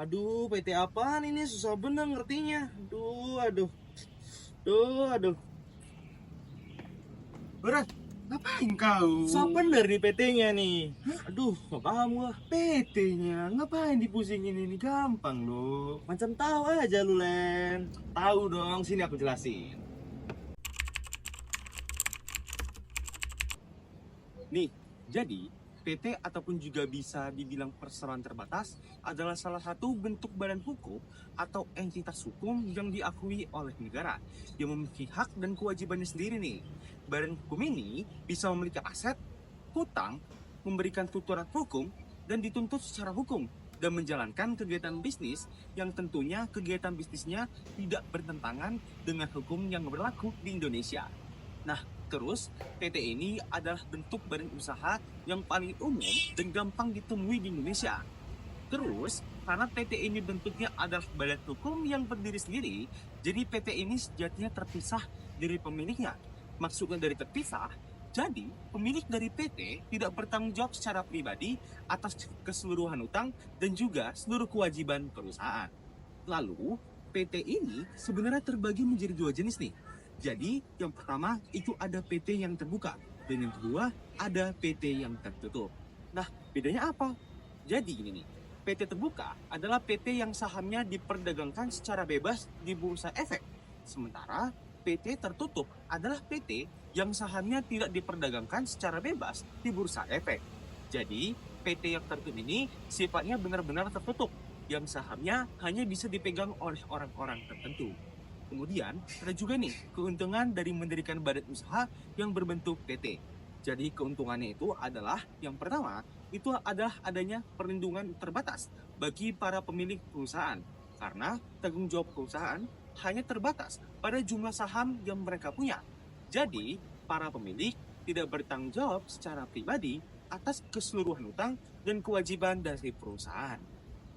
Aduh, PT apaan ini? Susah bener ngertinya. Aduh. Aduh. Berat, ngapain kau? Susah bener nih PT-nya nih. Aduh, gak paham gua. PT-nya, ngapain dipusingin ini? Gampang loh. Macam tahu aja lu, Len. Tahu dong, sini aku jelasin. Nih, jadi PT ataupun juga bisa dibilang perseroan terbatas adalah salah satu bentuk badan hukum atau entitas hukum yang diakui oleh negara yang memiliki hak dan kewajibannya sendiri nih. Badan hukum ini bisa memiliki aset, hutang, memberikan tuturan hukum, dan dituntut secara hukum dan menjalankan kegiatan bisnis yang tentunya kegiatan bisnisnya tidak bertentangan dengan hukum yang berlaku di Indonesia. Nah, terus PT ini adalah bentuk badan usaha yang paling umum dan gampang ditemui di Indonesia. Terus, karena PT ini bentuknya adalah badan hukum yang berdiri sendiri, jadi PT ini sejatinya terpisah dari pemiliknya. Maksudnya dari terpisah, jadi pemilik dari PT tidak bertanggung jawab secara pribadi atas keseluruhan utang dan juga seluruh kewajiban perusahaan. Lalu, PT ini sebenarnya terbagi menjadi dua jenis nih. Jadi, yang pertama itu ada PT yang terbuka, dan yang kedua ada PT yang tertutup. Nah, bedanya apa? Jadi gini nih, PT terbuka adalah PT yang sahamnya diperdagangkan secara bebas di bursa efek. Sementara PT tertutup adalah PT yang sahamnya tidak diperdagangkan secara bebas di bursa efek. Jadi, PT yang tertutup ini sifatnya benar-benar tertutup, yang sahamnya hanya bisa dipegang oleh orang-orang tertentu. Kemudian, ada juga nih keuntungan dari mendirikan badan usaha yang berbentuk PT. Jadi keuntungannya itu adalah, yang pertama, itu adalah adanya perlindungan terbatas bagi para pemilik perusahaan. Karena tanggung jawab perusahaan hanya terbatas pada jumlah saham yang mereka punya. Jadi, para pemilik tidak bertanggung jawab secara pribadi atas keseluruhan utang dan kewajiban dari perusahaan.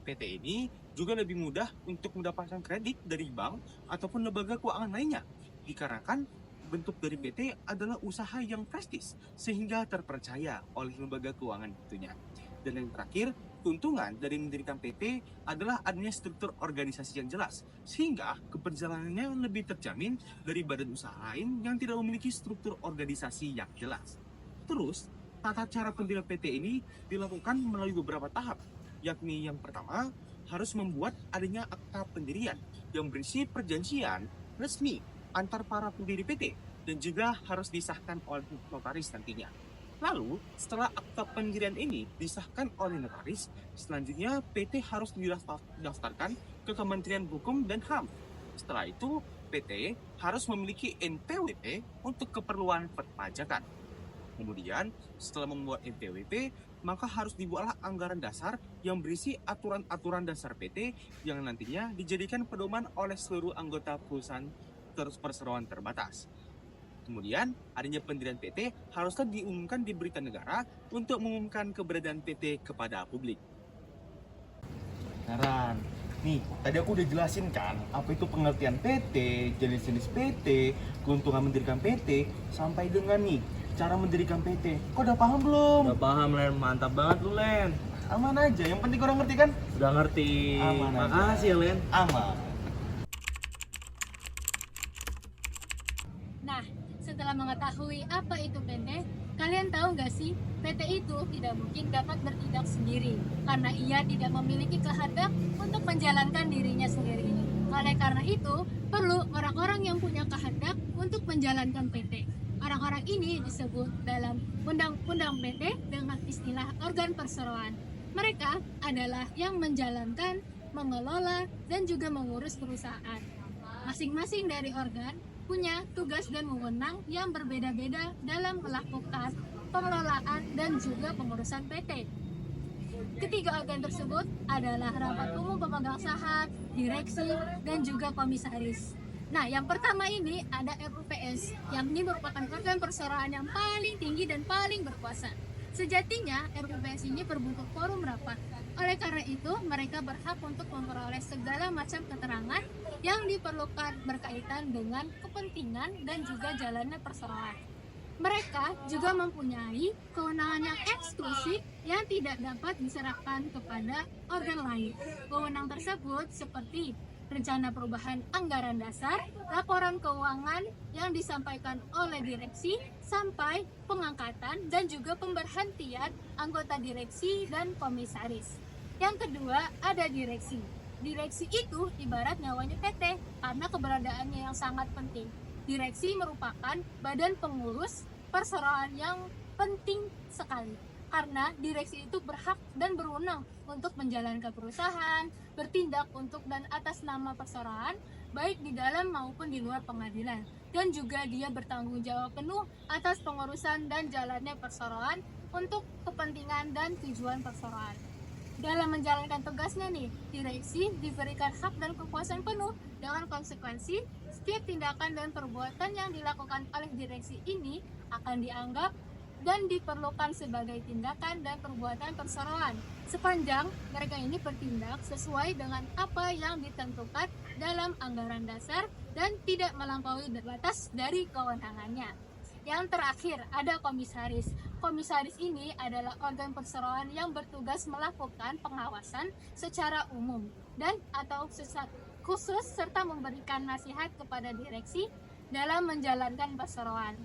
PT ini juga lebih mudah untuk mendapatkan kredit dari bank ataupun lembaga keuangan lainnya, dikarenakan bentuk dari PT adalah usaha yang prestis sehingga terpercaya oleh lembaga keuangan tentunya. Dan yang terakhir, keuntungan dari mendirikan PT adalah adanya struktur organisasi yang jelas, sehingga keberjalanannya lebih terjamin dari badan usaha lain yang tidak memiliki struktur organisasi yang jelas. Terus, tata cara pendirian PT ini dilakukan melalui beberapa tahap, yakni yang pertama harus membuat adanya akta pendirian yang berisi perjanjian resmi antar para pendiri PT dan juga harus disahkan oleh notaris nantinya. Lalu, setelah akta pendirian ini disahkan oleh notaris, selanjutnya PT harus didaftarkan ke Kementerian Hukum dan HAM. Setelah itu, PT harus memiliki NPWP untuk keperluan perpajakan. Kemudian, setelah membuat NPWP, maka harus dibuatlah anggaran dasar yang berisi aturan-aturan dasar PT yang nantinya dijadikan pedoman oleh seluruh anggota perusahaan perseroan terbatas. Kemudian, adanya pendirian PT haruslah diumumkan di berita negara untuk mengumumkan keberadaan PT kepada publik. Naran, nih, tadi aku udah jelasin kan, apa itu pengertian PT, jenis-jenis PT, keuntungan mendirikan PT, sampai dengan nih, cara mendirikan PT. Kok udah paham belum? Udah paham, Len. Mantap banget lu, Len. Aman aja, yang penting orang ngerti kan? Udah ngerti. Aman aja. Makasih ya, Len. Aman. Nah, setelah mengetahui apa itu PT, kalian tahu nggak sih, PT itu tidak mungkin dapat bertindak sendiri karena ia tidak memiliki kehendak untuk menjalankan dirinya sendiri. Oleh karena itu, perlu orang-orang yang punya kehendak untuk menjalankan PT. Orang-orang ini disebut dalam Undang-Undang PT dengan istilah organ perseroan. Mereka adalah yang menjalankan, mengelola, dan juga mengurus perusahaan. Masing-masing dari organ punya tugas dan wewenang yang berbeda-beda dalam melakukan pengelolaan dan juga pengurusan PT. Ketiga organ tersebut adalah rapat umum pemegang saham, direksi, dan juga komisaris. Nah, yang pertama ini ada RUPS, yang ini merupakan organ perseroan yang paling tinggi dan paling berkuasa. Sejatinya, RUPS ini berbentuk forum rapat. Oleh karena itu, mereka berhak untuk memperoleh segala macam keterangan yang diperlukan berkaitan dengan kepentingan dan juga jalannya perseroan. Mereka juga mempunyai kewenangan yang eksklusif yang tidak dapat diserahkan kepada organ lain. Wewenang tersebut seperti rencana perubahan anggaran dasar, laporan keuangan yang disampaikan oleh direksi, sampai pengangkatan dan juga pemberhentian anggota direksi dan komisaris. Yang kedua, ada direksi. Direksi itu ibarat nyawanya PT karena keberadaannya yang sangat penting. Direksi merupakan badan pengurus perseroan yang penting sekali karena direksi itu berhak dan berwenang untuk menjalankan perusahaan, bertindak untuk dan atas nama perseroan baik di dalam maupun di luar pengadilan, dan juga dia bertanggung jawab penuh atas pengurusan dan jalannya perseroan untuk kepentingan dan tujuan perseroan. Dalam menjalankan tugasnya nih, direksi diberikan hak dan kekuasaan penuh dengan konsekuensi setiap tindakan dan perbuatan yang dilakukan oleh direksi ini akan dianggap dan diperlukan sebagai tindakan dan perbuatan perseroan sepanjang mereka ini bertindak sesuai dengan apa yang ditentukan dalam anggaran dasar dan tidak melampaui batas dari kewenangannya. Yang terakhir, ada komisaris. Komisaris ini adalah organ perseroan yang bertugas melakukan pengawasan secara umum dan atau khusus serta memberikan nasihat kepada direksi dalam menjalankan perseroan.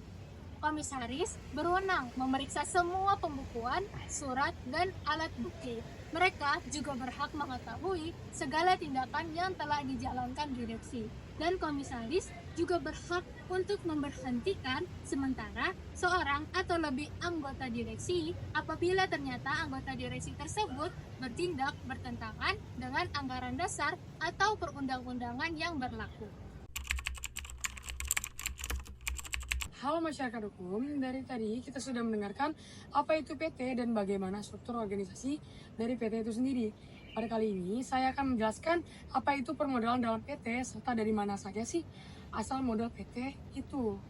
Komisaris berwenang memeriksa semua pembukuan, surat, dan alat bukti. Mereka juga berhak mengetahui segala tindakan yang telah dijalankan direksi. Dan komisaris juga berhak untuk memberhentikan sementara seorang atau lebih anggota direksi apabila ternyata anggota direksi tersebut bertindak bertentangan dengan anggaran dasar atau perundang-undangan yang berlaku. Halo masyarakat hukum, dari tadi kita sudah mendengarkan apa itu PT dan bagaimana struktur organisasi dari PT itu sendiri. Pada kali ini saya akan menjelaskan apa itu permodalan dalam PT serta dari mana saja sih asal modal PT itu.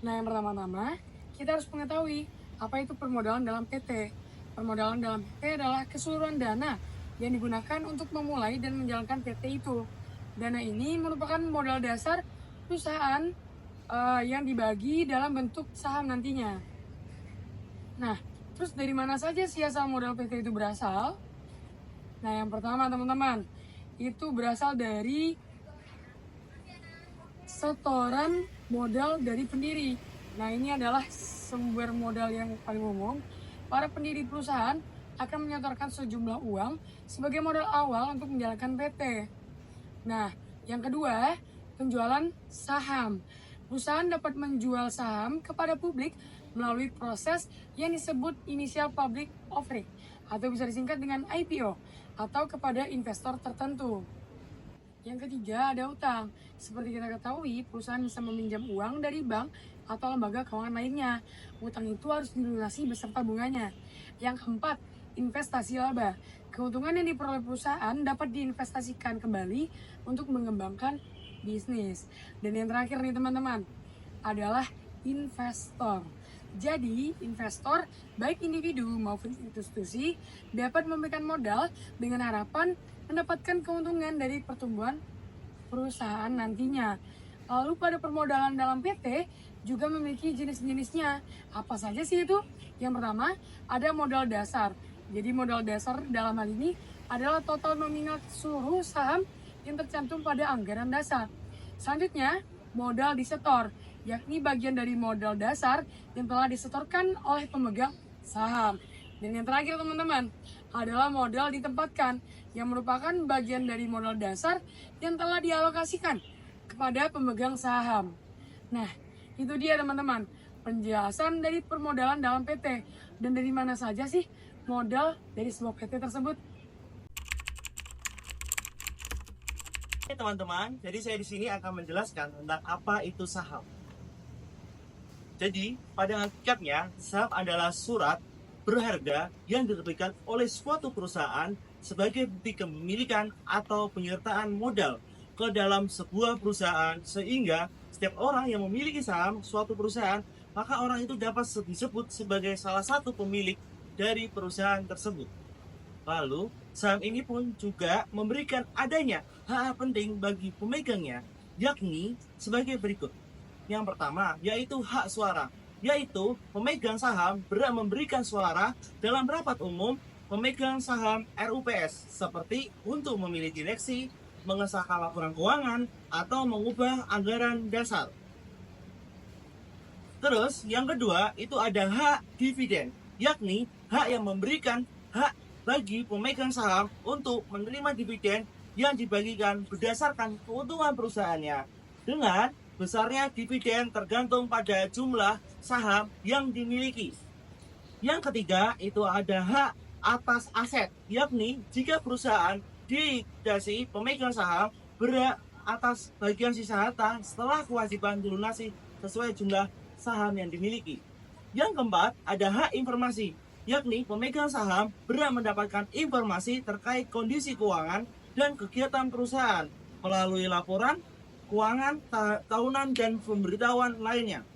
Nah, yang pertama-tama kita harus mengetahui apa itu permodalan dalam PT. Permodalan dalam PT adalah keseluruhan dana yang digunakan untuk memulai dan menjalankan PT itu. Dana ini merupakan modal dasar perusahaan yang dibagi dalam bentuk saham nantinya. Nah, terus dari mana saja sih asal modal PT itu berasal? Nah, yang pertama teman-teman, itu berasal dari setoran modal dari pendiri. Nah, ini adalah sumber modal yang paling umum. Para pendiri perusahaan akan menyetorkan sejumlah uang sebagai modal awal untuk menjalankan PT. Nah, yang kedua, penjualan saham. Perusahaan dapat menjual saham kepada publik melalui proses yang disebut initial public offering atau bisa disingkat dengan IPO atau kepada investor tertentu. Yang ketiga, ada utang. Seperti kita ketahui, perusahaan bisa meminjam uang dari bank atau lembaga keuangan lainnya. Utang itu harus dilunasi beserta bunganya. Yang keempat, investasi laba. Keuntungan yang diperoleh perusahaan dapat diinvestasikan kembali untuk mengembangkan bisnis. Dan yang terakhir nih teman-teman, adalah investor. Jadi, investor baik individu maupun institusi dapat memberikan modal dengan harapan mendapatkan keuntungan dari pertumbuhan perusahaan nantinya. Lalu pada permodalan dalam PT juga memiliki jenis-jenisnya. Apa saja sih itu? Yang pertama, ada modal dasar. Jadi modal dasar dalam hal ini adalah total nominal seluruh saham yang tercantum pada anggaran dasar. Selanjutnya, modal disetor, yakni bagian dari modal dasar yang telah disetorkan oleh pemegang saham. Dan yang terakhir teman-teman, adalah modal ditempatkan, yang merupakan bagian dari modal dasar yang telah dialokasikan kepada pemegang saham. Nah, itu dia teman-teman, penjelasan dari permodalan dalam PT. Dan dari mana saja sih modal dari sebuah PT tersebut? Oke teman-teman, jadi saya di sini akan menjelaskan tentang apa itu saham. Jadi, pada hakikatnya, saham adalah surat berharga yang diterbitkan oleh suatu perusahaan sebagai bukti kepemilikan atau penyertaan modal ke dalam sebuah perusahaan, sehingga setiap orang yang memiliki saham suatu perusahaan, maka orang itu dapat disebut sebagai salah satu pemilik dari perusahaan tersebut. Lalu, saham ini pun juga memberikan adanya hak penting bagi pemegangnya, yakni sebagai berikut. Yang pertama, yaitu hak suara. yaitu pemegang saham berhak memberikan suara dalam rapat umum pemegang saham RUPS, seperti untuk memilih direksi, mengesahkan laporan keuangan, atau mengubah anggaran dasar. Terus yang kedua itu ada hak dividen, yakni hak yang memberikan hak bagi pemegang saham untuk menerima dividen yang dibagikan berdasarkan keuntungan perusahaannya, dengan besarnya dividen tergantung pada jumlah saham yang dimiliki. Yang ketiga itu ada hak atas aset, yakni jika perusahaan dilikuidasi, pemegang saham berhak atas bagian sisa harta setelah kewajiban dilunasi sesuai jumlah saham yang dimiliki. Yang keempat ada hak informasi, yakni pemegang saham berhak mendapatkan informasi terkait kondisi keuangan dan kegiatan perusahaan melalui laporan keuangan tahunan dan pemberitahuan lainnya.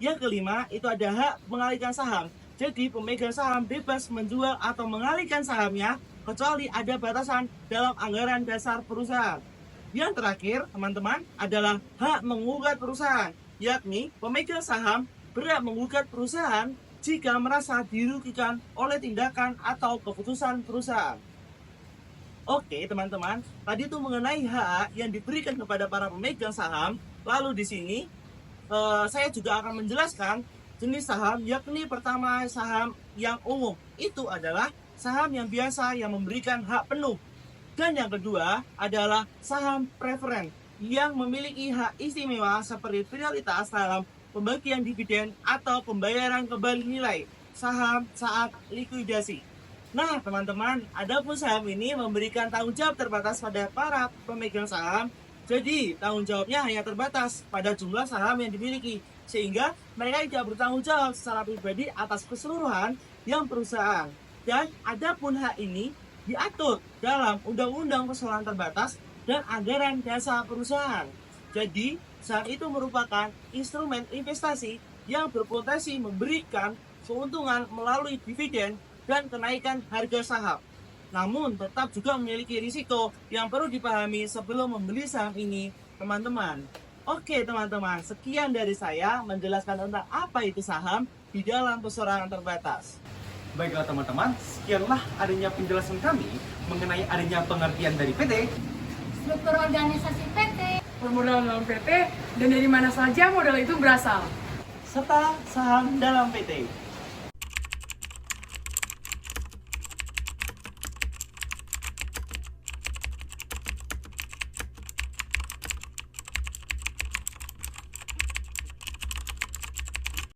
Yang kelima itu ada hak mengalihkan saham. Jadi pemegang saham bebas menjual atau mengalihkan sahamnya kecuali ada batasan dalam anggaran dasar perusahaan. Yang terakhir teman-teman adalah hak menggugat perusahaan, yakni pemegang saham berhak menggugat perusahaan jika merasa dirugikan oleh tindakan atau keputusan perusahaan. Oke teman-teman, tadi itu mengenai hak yang diberikan kepada para pemegang saham. Lalu di sini saya juga akan menjelaskan jenis saham, yakni pertama saham yang umum, itu adalah saham yang biasa yang memberikan hak penuh. Dan yang kedua adalah saham preferen yang memiliki hak istimewa seperti prioritas dalam pembagian dividen atau pembayaran kembali nilai saham saat likuidasi. Nah teman-teman, adapun saham ini memberikan tanggung jawab terbatas pada para pemegang saham. Jadi tanggung jawabnya hanya terbatas pada jumlah saham yang dimiliki, sehingga mereka tidak bertanggung jawab secara pribadi atas keseluruhan yang perusahaan. Dan adapun hak ini diatur dalam Undang-Undang Keseluruhan Terbatas dan Anggaran Dasar Perusahaan. Jadi saham itu merupakan instrumen investasi yang berpotensi memberikan keuntungan melalui dividen dan kenaikan harga saham. Namun tetap juga memiliki risiko yang perlu dipahami sebelum membeli saham ini, teman-teman. Oke teman-teman, sekian dari saya menjelaskan tentang apa itu saham di dalam perseorangan terbatas. Baiklah teman-teman, sekianlah adanya penjelasan kami mengenai adanya pengertian dari PT, Struktur organisasi PT, permodalan dalam PT, dan dari mana saja modal itu berasal. Serta saham dalam PT.